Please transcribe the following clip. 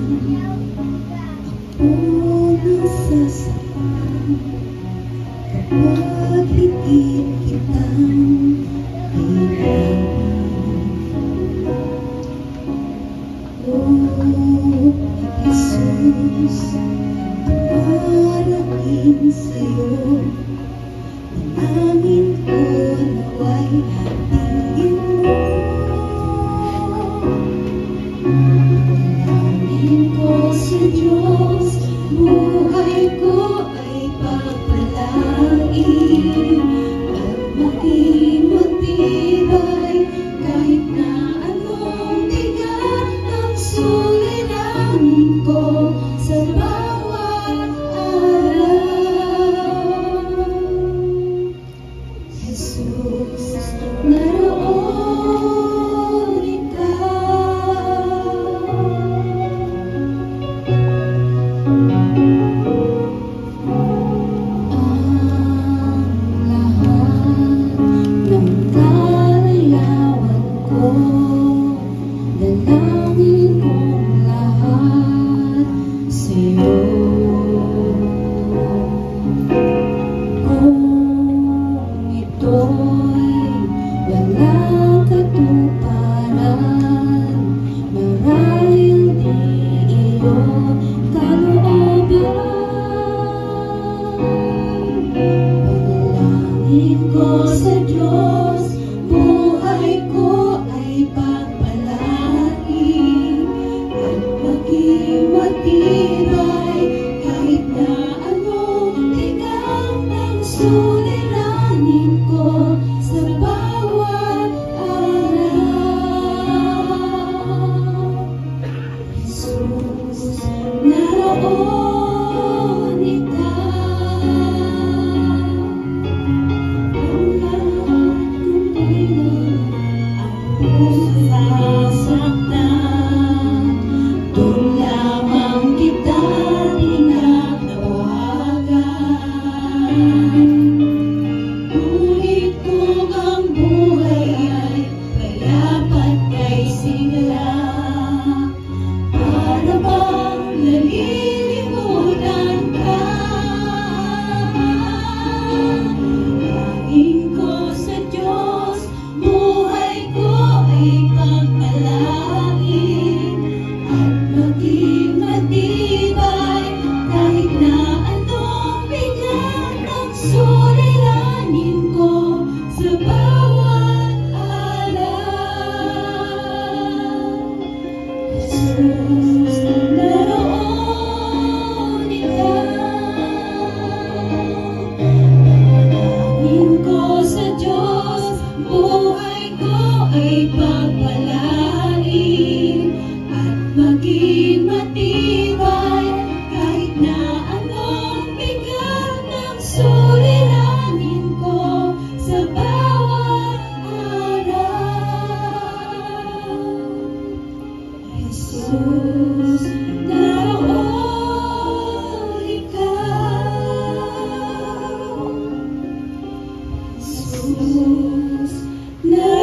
Ako nasasaktan kapag higit kitang Jesus, marahil sa'yo ang amin ko nawa'y tingin mo. Dalangin ko sa Diyos, buhay ko ay pagpalain at maging matibay kahit na anong bigat ang suliranin ko sa bawat araw. Jesus, naroon ikaw. Ang lahat ng kalayawan ko, dalangin kong lahat sa'yo. Kung ito'y walang katuparan, marahil di iyon kalooban. Panalangin ko sa Diyos, buhay ko ay pagpalain at maging matibay kahit na anong bigat ang suliranin ko sa bawat araw. Jesus, naroon ikaw. Ang lahat kong bilang ang puso sasaktan, doon lamang kita tinatawagan. Ngunit kung ang buhay ay payapat kay sigla, para bang nalilimutan ka? Dalangin ko sa Diyos, buhay ko ay pagpalain at maging matibay kahit na anong bigat ang suliranin ko sa bawat araw. Jesus, naroon ikaw. Dalangin ko sa Diyos, buhay ko ay pagpalain at maging matibay kahit na anong bigat ng suliranin ko sa bawat araw. Jesus, naroon ikaw. Jesus, naroon